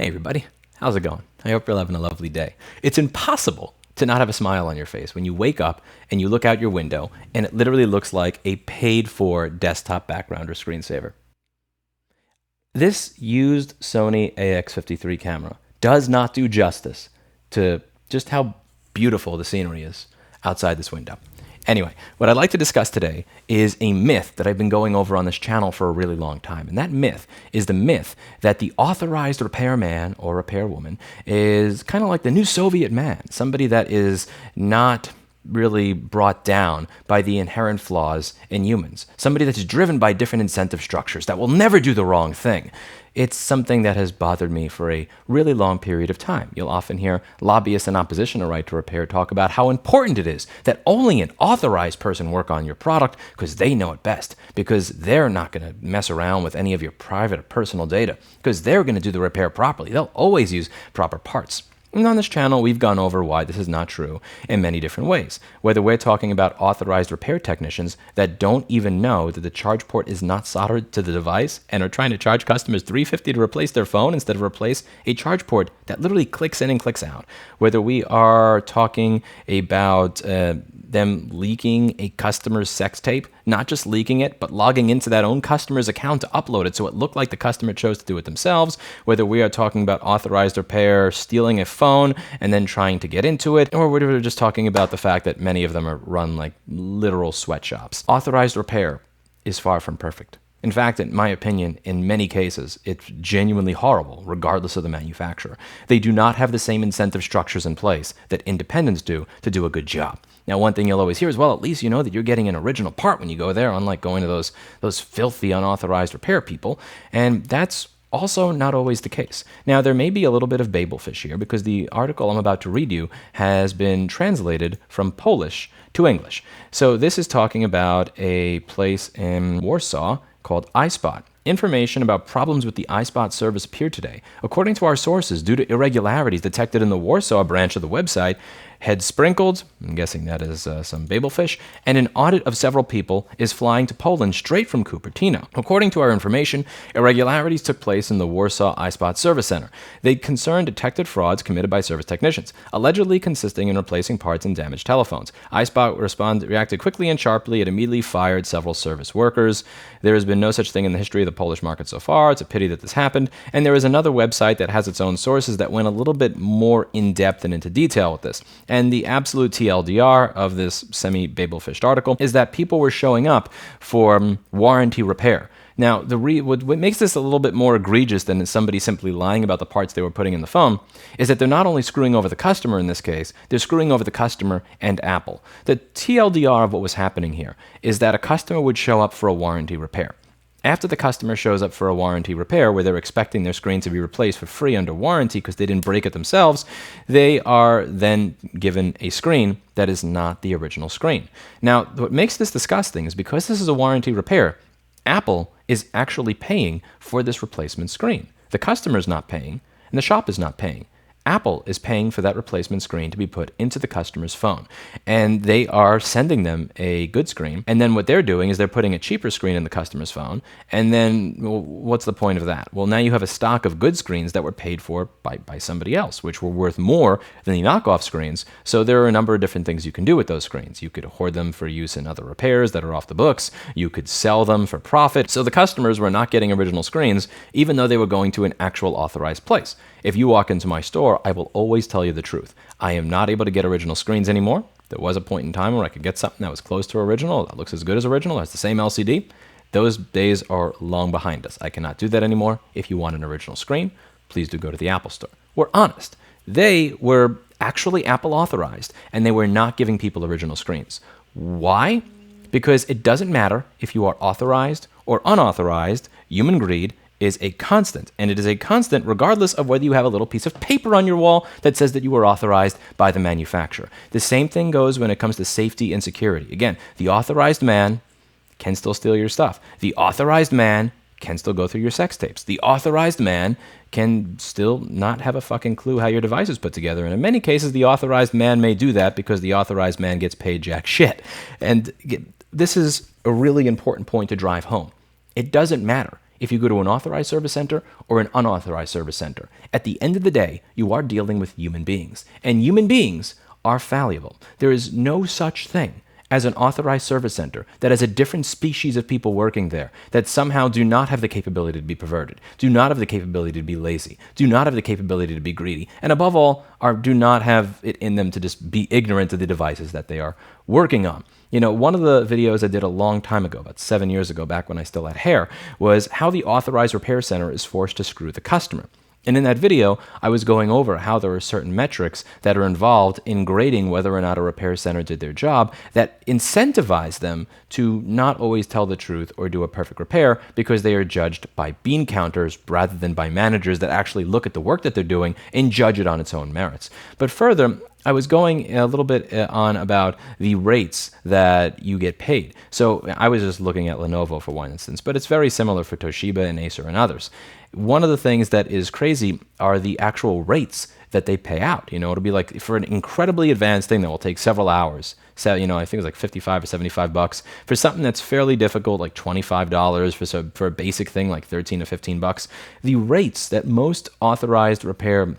Hey everybody, how's it going? I hope you're having a lovely day. It's impossible to not have a smile on your face when you wake up and you look out your window and it literally looks like a paid-for desktop background or screensaver. This used Sony AX53 camera does not do justice to just how beautiful the scenery is outside this window. Anyway, what I'd like to discuss today is a myth that I've been going over on this channel for a really long time. And that myth is the myth that the authorized repairman or repairwoman is kind of like the new Soviet man, somebody that is not really brought down by the inherent flaws in humans, somebody that's driven by different incentive structures that will never do the wrong thing. It's something that has bothered me for a really long period of time. You'll often hear lobbyists in opposition to right to repair talk about how important it is that only an authorized person work on your product because they know it best, because they're not going to mess around with any of your private or personal data, because they're going to do the repair properly. They'll always use proper parts. And on this channel, we've gone over why this is not true in many different ways. Whether we're talking about authorized repair technicians that don't even know that the charge port is not soldered to the device and are trying to charge customers $350 to replace their phone instead of replace a charge port that literally clicks in and clicks out. Whether we are talking about them leaking a customer's sex tape, not just leaking it, but logging into that own customer's account to upload it so it looked like the customer chose to do it themselves. Whether we are talking about authorized repair stealing a phone and then trying to get into it, or whether we're just talking about the fact that many of them are run like literal sweatshops. Authorized repair is far from perfect. In fact, in my opinion, in many cases, it's genuinely horrible, regardless of the manufacturer. They do not have the same incentive structures in place that independents do to do a good job. Now, one thing you'll always hear is, well, at least you know that you're getting an original part when you go there, unlike going to those filthy, unauthorized repair people. And that's also not always the case. Now, there may be a little bit of Babelfish here because the article I'm about to read you has been translated from Polish to English. So this is talking about a place in Warsaw called iSpot. Information about problems with the iSpot service appeared today. According to our sources, due to irregularities detected in the Warsaw branch of the website, had sprinkled, I'm guessing that is some Babelfish, and an audit of several people is flying to Poland straight from Cupertino. According to our information, irregularities took place in the Warsaw iSpot Service Center. They concerned detected frauds committed by service technicians, allegedly consisting in replacing parts in damaged telephones. iSpot reacted quickly and sharply. It immediately fired several service workers. There has been no such thing in the history of the Polish market so far. It's a pity that this happened. And there is another website that has its own sources that went a little bit more in-depth and into detail with this. And the absolute TLDR of this semi-Babelfished article is that people were showing up for warranty repair. Now, what makes this a little bit more egregious than somebody simply lying about the parts they were putting in the phone is that they're not only screwing over the customer in this case, they're screwing over the customer and Apple. The TLDR of what was happening here is that a customer would show up for a warranty repair. After the customer shows up for a warranty repair where they're expecting their screen to be replaced for free under warranty because they didn't break it themselves, they are then given a screen that is not the original screen. Now, what makes this disgusting is because this is a warranty repair, Apple is actually paying for this replacement screen. The customer is not paying, and the shop is not paying. Apple is paying for that replacement screen to be put into the customer's phone. And they are sending them a good screen. And then what they're doing is they're putting a cheaper screen in the customer's phone. And then, well, what's the point of that? Well, now you have a stock of good screens that were paid for by somebody else, which were worth more than the knockoff screens. So there are a number of different things you can do with those screens. You could hoard them for use in other repairs that are off the books. You could sell them for profit. So the customers were not getting original screens, even though they were going to an actual authorized place. If you walk into my store, I will always tell you the truth. I am not able to get original screens anymore. There was a point in time where I could get something that was close to original, that looks as good as original, has the same LCD. Those days are long behind us. I cannot do that anymore. If you want an original screen, please do go to the Apple Store. We're honest. They were actually Apple authorized, and they were not giving people original screens. Why? Because it doesn't matter if you are authorized or unauthorized, human greed is a constant, and it is a constant regardless of whether you have a little piece of paper on your wall that says that you were authorized by the manufacturer. The same thing goes when it comes to safety and security. Again, the authorized man can still steal your stuff. The authorized man can still go through your sex tapes. The authorized man can still not have a fucking clue how your device is put together. And in many cases, the authorized man may do that because the authorized man gets paid jack shit. And this is a really important point to drive home. It doesn't matter if you go to an authorized service center or an unauthorized service center. At the end of the day, you are dealing with human beings, and human beings are fallible. There is no such thing as an authorized service center that has a different species of people working there that somehow do not have the capability to be perverted, do not have the capability to be lazy, do not have the capability to be greedy, and above all, do not have it in them to just be ignorant of the devices that they are working on. You know, one of the videos I did a long time ago, about 7 years ago, back when I still had hair, was how the authorized repair center is forced to screw the customer. And in that video, I was going over how there are certain metrics that are involved in grading whether or not a repair center did their job that incentivize them to not always tell the truth or do a perfect repair because they are judged by bean counters rather than by managers that actually look at the work that they're doing and judge it on its own merits. But further, I was going a little bit on about the rates that you get paid. So I was just looking at Lenovo for one instance, but it's very similar for Toshiba and Acer and others. One of the things that is crazy are the actual rates that they pay out. You know, it'll be like for an incredibly advanced thing that will take several hours. So, you know, I think it was like 55 or 75 bucks for something that's fairly difficult, like $25 for a basic thing, like 13 to 15 bucks. The rates that most authorized repair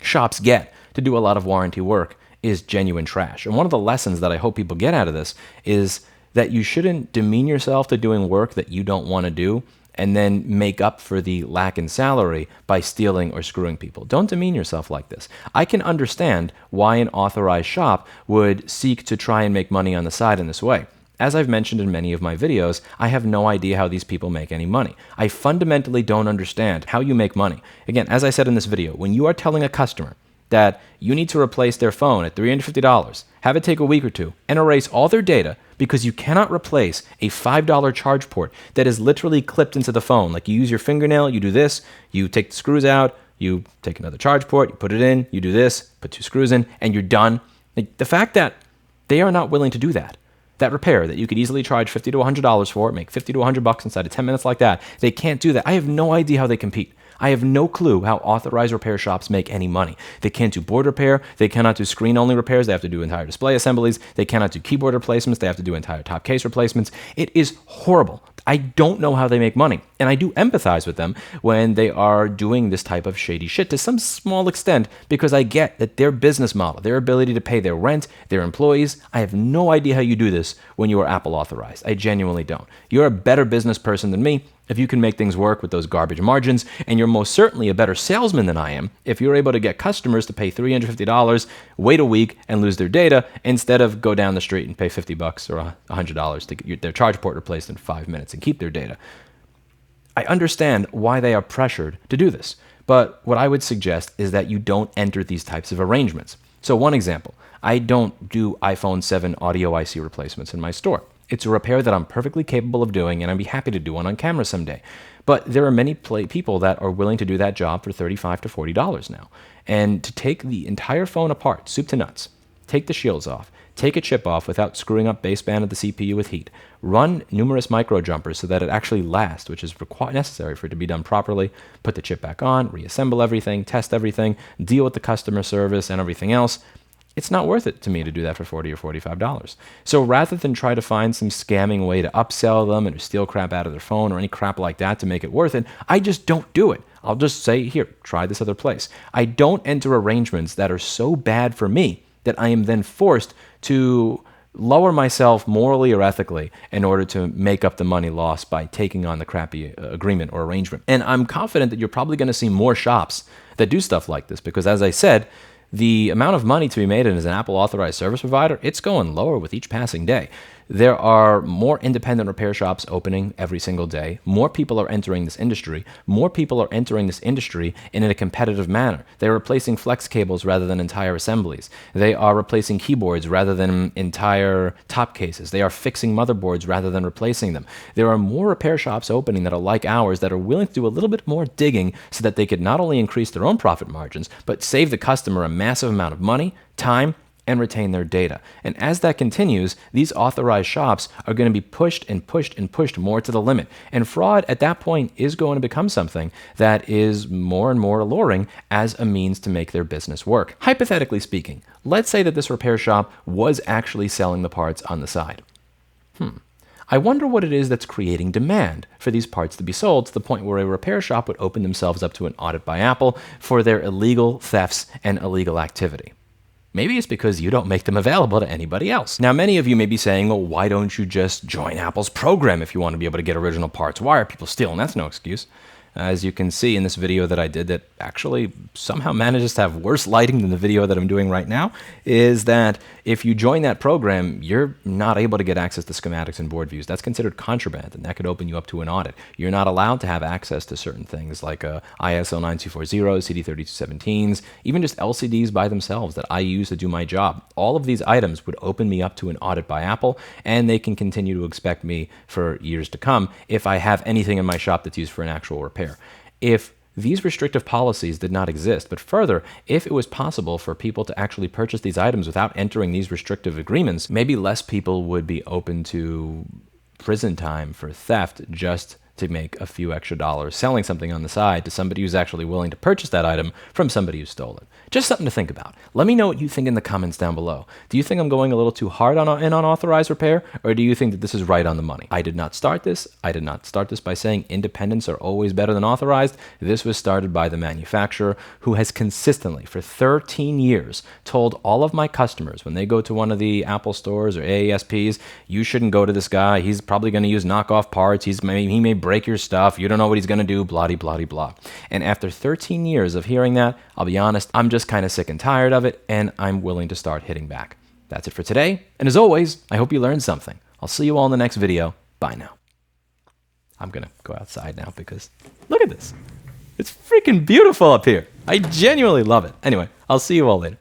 shops get to do a lot of warranty work is genuine trash. And one of the lessons that I hope people get out of this is that you shouldn't demean yourself to doing work that you don't want to do and then make up for the lack in salary by stealing or screwing people. Don't demean yourself like this. I can understand why an authorized shop would seek to try and make money on the side in this way. As I've mentioned in many of my videos, I have no idea how these people make any money. I fundamentally don't understand how you make money. Again, as I said in this video, when you are telling a customer that you need to replace their phone at $350, have it take a week or two, and erase all their data because you cannot replace a $5 charge port that is literally clipped into the phone. Like you use your fingernail, you do this, you take the screws out, you take another charge port, you put it in, you do this, put 2 screws in, and you're done. Like, the fact that they are not willing to do that repair that you could easily charge $50 to $100 for, make 50 to 100 bucks inside of 10 minutes like that, they can't do that. I have no idea how they compete. I have no clue how authorized repair shops make any money. They can't do board repair. They cannot do screen-only repairs. They have to do entire display assemblies. They cannot do keyboard replacements. They have to do entire top case replacements. It is horrible. I don't know how they make money. And I do empathize with them when they are doing this type of shady shit to some small extent because I get that their business model, their ability to pay their rent, their employees, I have no idea how you do this when you are Apple authorized. I genuinely don't. You're a better business person than me if you can make things work with those garbage margins, and you're most certainly a better salesman than I am if you're able to get customers to pay $350, wait a week, and lose their data instead of go down the street and pay 50 bucks or $100 to get their charge port replaced in 5 minutes and keep their data. I understand why they are pressured to do this, but what I would suggest is that you don't enter these types of arrangements. So one example, I don't do iPhone 7 audio IC replacements in my store. It's a repair that I'm perfectly capable of doing, and I'd be happy to do one on camera someday. But there are many people that are willing to do that job for $35 to $40 now. And to take the entire phone apart, soup to nuts, take the shields off, take a chip off without screwing up baseband of the CPU with heat, run numerous micro jumpers so that it actually lasts, which is necessary for it to be done properly, put the chip back on, reassemble everything, test everything, deal with the customer service and everything else. It's not worth it to me to do that for $40 or $45. So rather than try to find some scamming way to upsell them and to steal crap out of their phone or any crap like that to make it worth it, I just don't do it. I'll just say, here, try this other place. I don't enter arrangements that are so bad for me that I am then forced to lower myself morally or ethically in order to make up the money lost by taking on the crappy agreement or arrangement. And I'm confident that you're probably going to see more shops that do stuff like this because, as I said, the amount of money to be made as an Apple authorized service provider, it's going lower with each passing day. There are more independent repair shops opening every single day. More people are entering this industry. More people are entering this industry in a competitive manner. They're replacing flex cables rather than entire assemblies. They are replacing keyboards rather than entire top cases. They are fixing motherboards rather than replacing them. There are more repair shops opening that are like ours that are willing to do a little bit more digging so that they could not only increase their own profit margins, but save the customer a massive amount of money, time, and retain their data. And as that continues, these authorized shops are going to be pushed and pushed and pushed more to the limit. And fraud at that point is going to become something that is more and more alluring as a means to make their business work. Hypothetically speaking, let's say that this repair shop was actually selling the parts on the side. I wonder what it is that's creating demand for these parts to be sold to the point where a repair shop would open themselves up to an audit by Apple for their illegal thefts and illegal activity. Maybe it's because you don't make them available to anybody else. Now, many of you may be saying, well, why don't you just join Apple's program if you want to be able to get original parts? Why are people stealing? That's no excuse. As you can see in this video that I did that actually somehow manages to have worse lighting than the video that I'm doing right now, is that if you join that program, you're not able to get access to schematics and board views. That's considered contraband, and that could open you up to an audit. You're not allowed to have access to certain things like ISO 9240, CD3217s, even just LCDs by themselves that I use to do my job. All of these items would open me up to an audit by Apple, and they can continue to expect me for years to come if I have anything in my shop that's used for an actual repair. If these restrictive policies did not exist, but further, if it was possible for people to actually purchase these items without entering these restrictive agreements, maybe less people would be open to prison time for theft just to make a few extra dollars selling something on the side to somebody who's actually willing to purchase that item from somebody who stole it. Just something to think about. Let me know what you think in the comments down below. Do you think I'm going a little too hard on unauthorized repair, or do you think that this is right on the money? I did not start this. I did not start this by saying independents are always better than authorized. This was started by the manufacturer, who has consistently, for 13 years, told all of my customers when they go to one of the Apple stores or AASPs, you shouldn't go to this guy. He's probably going to use knockoff parts. He may break your stuff. You don't know what he's going to do, blah, blah, blah. And after 13 years of hearing that, I'll be honest, I'm just kind of sick and tired of it, and I'm willing to start hitting back. That's it for today. And as always, I hope you learned something. I'll see you all in the next video. Bye now. I'm going to go outside now because look at this. It's freaking beautiful up here. I genuinely love it. Anyway, I'll see you all later.